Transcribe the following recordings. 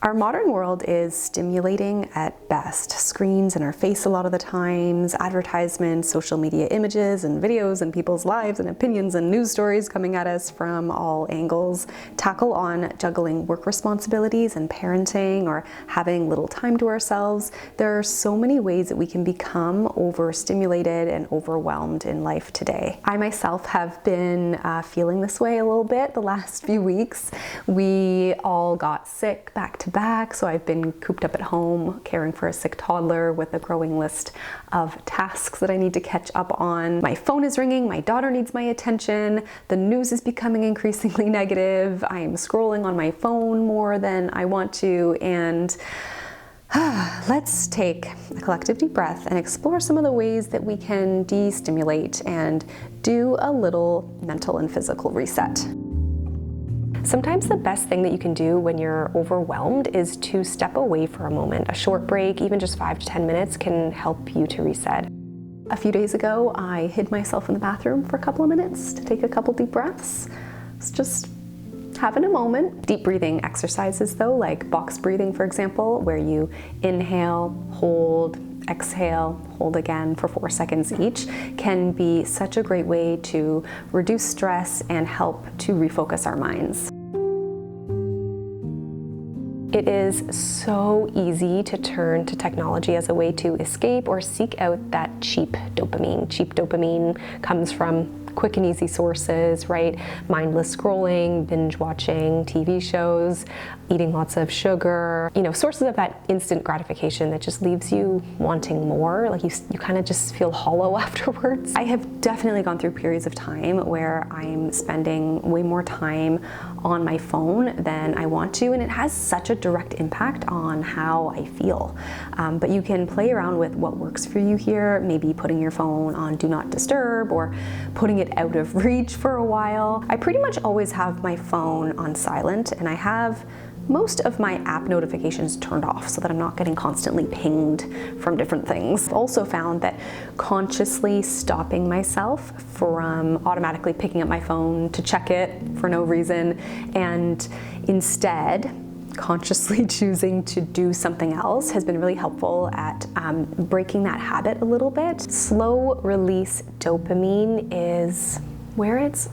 Our modern world is stimulating at best. Screens in our face a lot of the times, advertisements, social media images and videos and people's lives and opinions and news stories coming at us from all angles. Tackle on juggling work responsibilities and parenting or having little time to ourselves. There are so many ways that we can become overstimulated and overwhelmed in life today. I myself have been feeling this way a little bit the last few weeks. We all got sick back to back, so I've been cooped up at home caring for a sick toddler with a growing list of tasks that I need to catch up on. My phone is ringing, my daughter needs my attention, the news is becoming increasingly negative, I'm scrolling on my phone more than I want to, and let's take a collective deep breath and explore some of the ways that we can de-stimulate and do a little mental and physical reset. Sometimes the best thing that you can do when you're overwhelmed is to step away for a moment. A short break, even just 5 to 10 minutes, can help you to reset. A few days ago, I hid myself in the bathroom for a couple of minutes to take a couple deep breaths. It's just having a moment. Deep breathing exercises though, like box breathing, for example, where you inhale, hold, exhale, hold again for 4 seconds each, can be such a great way to reduce stress and help to refocus our minds. It is so easy to turn to technology as a way to escape or seek out that cheap dopamine. Cheap dopamine comes from quick and easy sources, right? Mindless scrolling, binge watching TV shows, eating lots of sugar, sources of that instant gratification that just leaves you wanting more. Like you kind of just feel hollow afterwards. I have definitely gone through periods of time where I'm spending way more time on my phone than I want to, and it has such a direct impact on how I feel. But you can play around with what works for you here, maybe putting your phone on Do Not Disturb or putting it out of reach for a while. I pretty much always have my phone on silent, and I have most of my app notifications turned off so that I'm not getting constantly pinged from different things. I've also found that consciously stopping myself from automatically picking up my phone to check it for no reason, and instead consciously choosing to do something else has been really helpful at breaking that habit a little bit. Slow release dopamine is where it's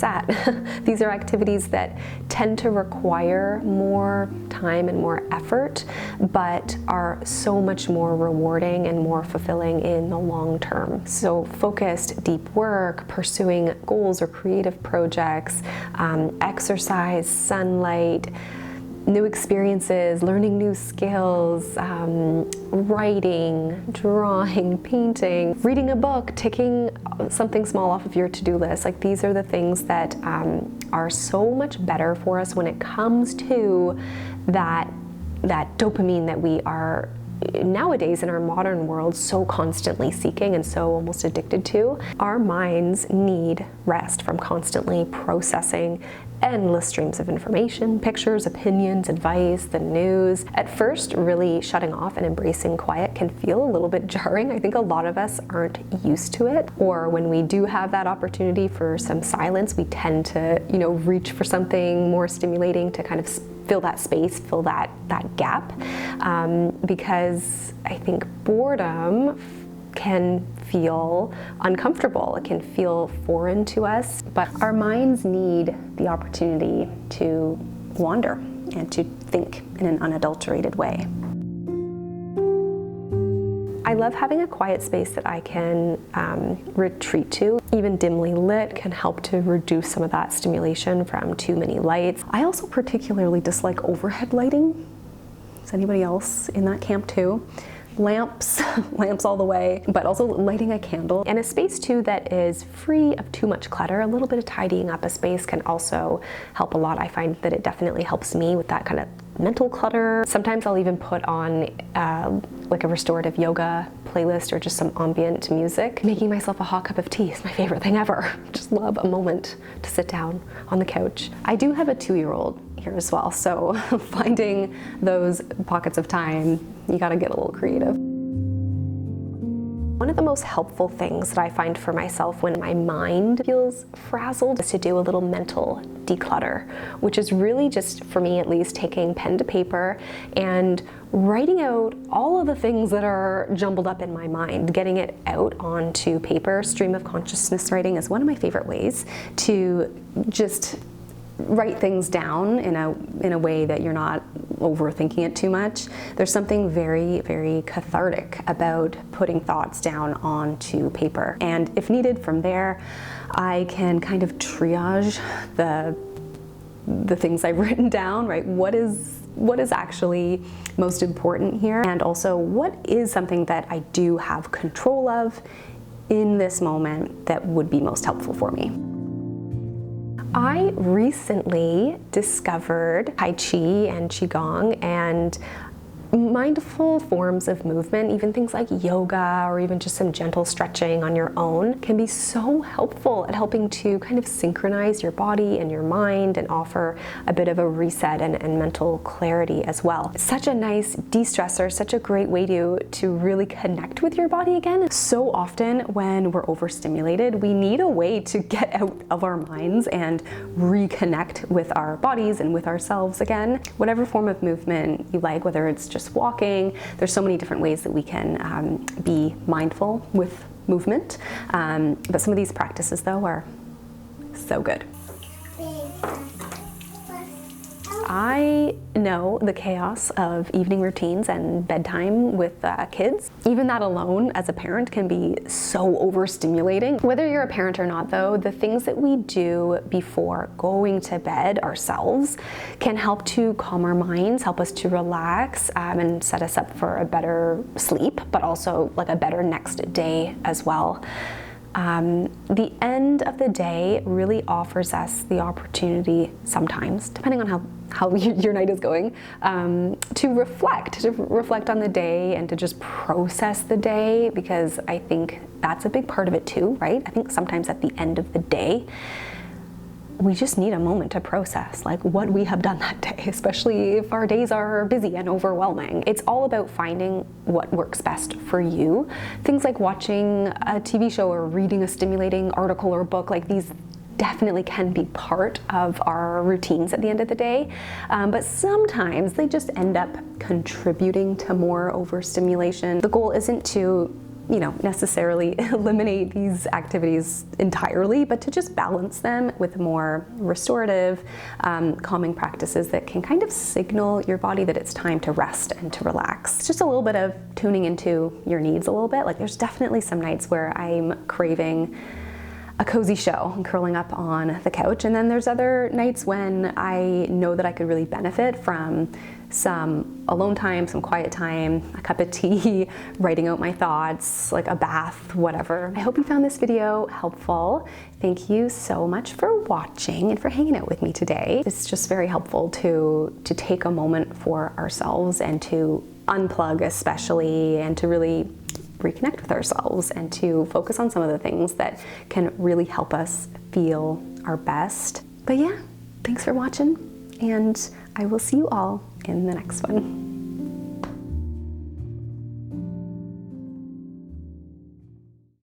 at. These are activities that tend to require more time and more effort, but are so much more rewarding and more fulfilling in the long term. So focused deep work, pursuing goals or creative projects, exercise, sunlight, new experiences, learning new skills, writing, drawing, painting, reading a book, ticking something small off of your to-do list. Like, these are the things that are so much better for us when it comes to that dopamine that we are nowadays in our modern world so constantly seeking and so almost addicted to. Our minds need rest from constantly processing endless streams of information, pictures, opinions, advice, the news. At first, really shutting off and embracing quiet can feel a little bit jarring. I think a lot of us aren't used to it. Or when we do have that opportunity for some silence, we tend to, reach for something more stimulating to kind of fill that space, fill that gap. Because I think boredom can feel uncomfortable. It can feel foreign to us, but our minds need the opportunity to wander and to think in an unadulterated way. I love having a quiet space that I can retreat to. Even dimly lit can help to reduce some of that stimulation from too many lights. I also particularly dislike overhead lighting. Is anybody else in that camp too? Lamps all the way, but also lighting a candle. And a space too that is free of too much clutter. A little bit of tidying up a space can also help a lot. I find that it definitely helps me with that kind of mental clutter. Sometimes I'll even put on like a restorative yoga playlist or just some ambient music. Making myself a hot cup of tea is my favorite thing ever. Just love a moment to sit down on the couch. I do have a 2-year-old here as well, so finding those pockets of time, you gotta get a little creative. One of the most helpful things that I find for myself when my mind feels frazzled is to do a little mental declutter, which is really just, for me at least, taking pen to paper and writing out all of the things that are jumbled up in my mind, getting it out onto paper. Stream of consciousness writing is one of my favorite ways to just write things down in a way that you're not overthinking it too much. There's something very, very cathartic about putting thoughts down onto paper. And if needed, from there, I can kind of triage the things I've written down, right? What is actually most important here? And also, what is something that I do have control of in this moment that would be most helpful for me? I recently discovered Tai Chi and Qigong and mindful forms of movement, even things like yoga or even just some gentle stretching on your own, can be so helpful at helping to kind of synchronize your body and your mind and offer a bit of a reset and mental clarity as well. Such a nice de-stressor, such a great way to really connect with your body again. So often when we're overstimulated, we need a way to get out of our minds and reconnect with our bodies and with ourselves again. Whatever form of movement you like, whether it's just walking, there's so many different ways that we can be mindful with movement. But some of these practices, though, are so good. I know the chaos of evening routines and bedtime with kids. Even that alone as a parent can be so overstimulating. Whether you're a parent or not, though, the things that we do before going to bed ourselves can help to calm our minds, help us to relax, and set us up for a better sleep, but also like a better next day as well. The end of the day really offers us the opportunity sometimes, depending on how your night is going, to reflect on the day and to just process the day, because I think that's a big part of it too, right? I think sometimes at the end of the day, we just need a moment to process like what we have done that day, especially if our days are busy and overwhelming. It's all about finding what works best for you. Things like watching a TV show or reading a stimulating article or book, like these definitely can be part of our routines at the end of the day, but sometimes they just end up contributing to more overstimulation. The goal isn't to necessarily eliminate these activities entirely, but to just balance them with more restorative, calming practices that can kind of signal your body that it's time to rest and to relax. It's just a little bit of tuning into your needs a little bit. Like there's definitely some nights where I'm craving a cozy show and curling up on the couch, and then there's other nights when I know that I could really benefit from some alone time, some quiet time, a cup of tea, writing out my thoughts, like a bath, whatever. I hope you found this video helpful. Thank you so much for watching and for hanging out with me today. It's just very helpful to take a moment for ourselves and to unplug especially, and to really reconnect with ourselves and to focus on some of the things that can really help us feel our best. But yeah, thanks for watching, and I will see you all in the next one.